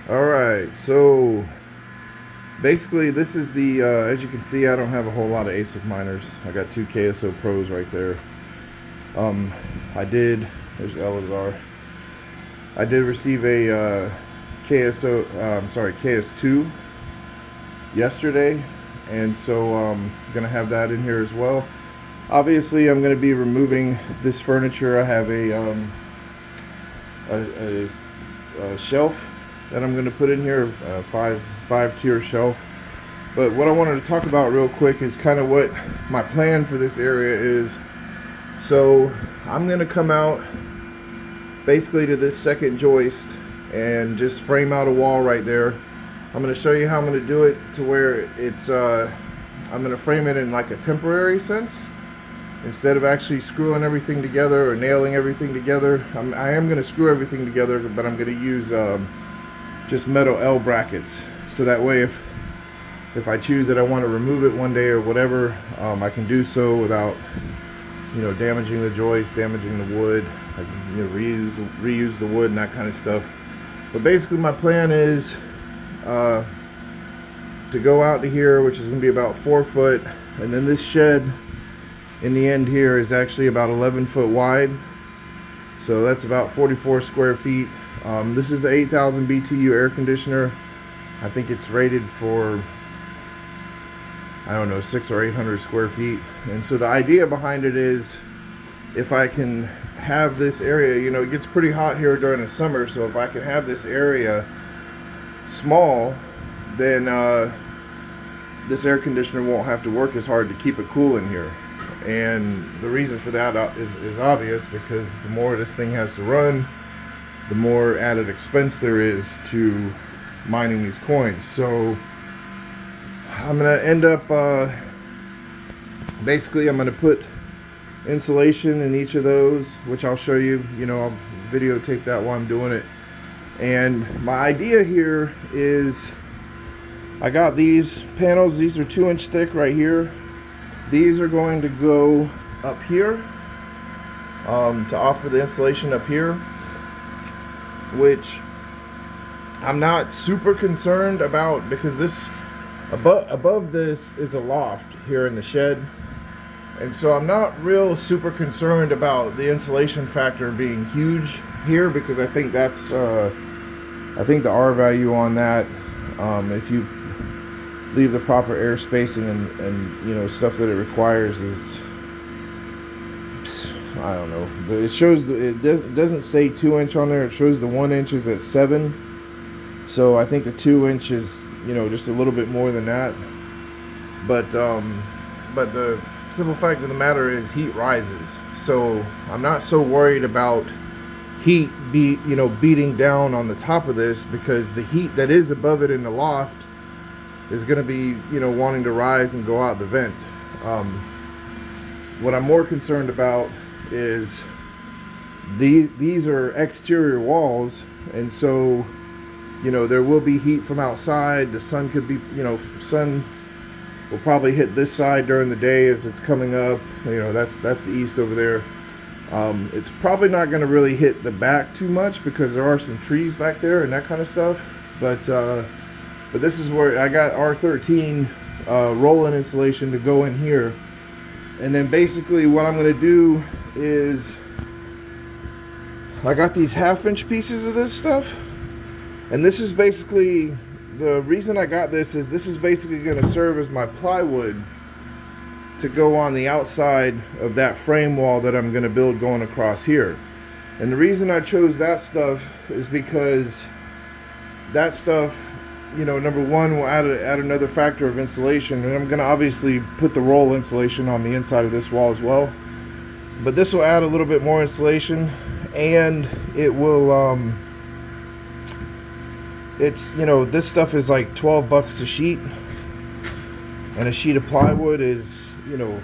Alright, so basically this is the, as you can see, I don't have a whole lot of ASIC miners. I got two KSO Pros right there. There's Elazar. I did receive a KS2 yesterday, and so I'm gonna have that in here as well. Obviously, I'm gonna be removing this furniture. I have a shelf that I'm going to put in here, a five tier shelf. But what I wanted to talk about real quick is kind of what my plan for this area is. So I'm going to come out basically to this second joist and just frame out a wall right there. I'm going to show you how I'm going to do it to where it's I'm going to frame it in like a temporary sense instead of actually screwing everything together or nailing everything together. I am going to screw everything together, but I'm going to use just metal L brackets, so that way if I choose that I want to remove it one day or whatever, I can do so without damaging the joist, damaging the wood. I can reuse the wood and that kind of stuff. But basically my plan is to go out to here, which is going to be about 4 foot, and then this shed in the end here is actually about 11 foot wide, so that's about 44 square feet. This is an 8,000 BTU air conditioner. I think it's rated for, I don't know, 600 or 800 square feet. And so the idea behind it is, if I can have this area, it gets pretty hot here during the summer, so if I can have this area small, then this air conditioner won't have to work as hard to keep it cool in here. And the reason for that is obvious, because the more this thing has to run, the more added expense there is to mining these coins. So I'm gonna end up basically I'm gonna put insulation in each of those, which I'll show you. I'll videotape that while I'm doing it. And my idea here is, I got these panels. These are 2-inch thick right here. These are going to go up here to offer the insulation up here, which I'm not super concerned about, because this above this is a loft here in the shed, and so I'm not real super concerned about the insulation factor being huge here, because I think that's I think the R value on that, if you leave the proper air spacing and stuff that it requires, is, I don't know. But it shows it doesn't say 2-inch on there. It shows the 1 inch is at 7. So I think the 2 inch is just a little bit more than that. But the simple fact of the matter is, heat rises. So I'm not so worried about heat beating down on the top of this, because the heat that is above it in the loft is going to be wanting to rise and go out the vent. What I'm more concerned about is these are exterior walls, and so there will be heat from outside. The sun could be sun will probably hit this side during the day as it's coming up. That's the east over there. It's probably not going to really hit the back too much, because there are some trees back there and that kind of stuff. But this is where I got R13 roll-in insulation to go in here. And then basically what I'm going to do is, I got these 1/2-inch pieces of this stuff. And this is basically, the reason I got this is basically going to serve as my plywood to go on the outside of that frame wall that I'm going to build going across here. And the reason I chose that stuff is because that stuff, number one, will add another factor of insulation, and I'm going to obviously put the roll insulation on the inside of this wall as well. But this will add a little bit more insulation, and it will this stuff is like $12 a sheet, and a sheet of plywood is $40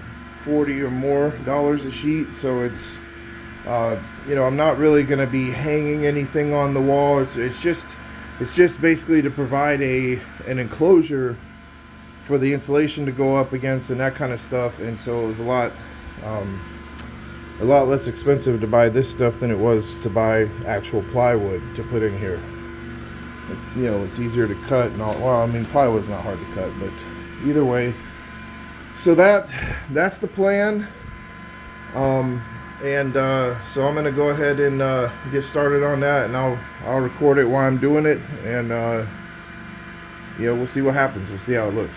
or more a sheet. So it's I'm not really going to be hanging anything on the wall. It's just basically to provide an enclosure for the insulation to go up against and that kind of stuff. And so it was a lot less expensive to buy this stuff than it was to buy actual plywood to put in here. it's, you know, it's easier to cut and all. Well, I mean, plywood's not hard to cut, but either way. So that's the plan. So I'm gonna go ahead and get started on that, and I'll record it while I'm doing it, and yeah, we'll see what happens. We'll see how it looks.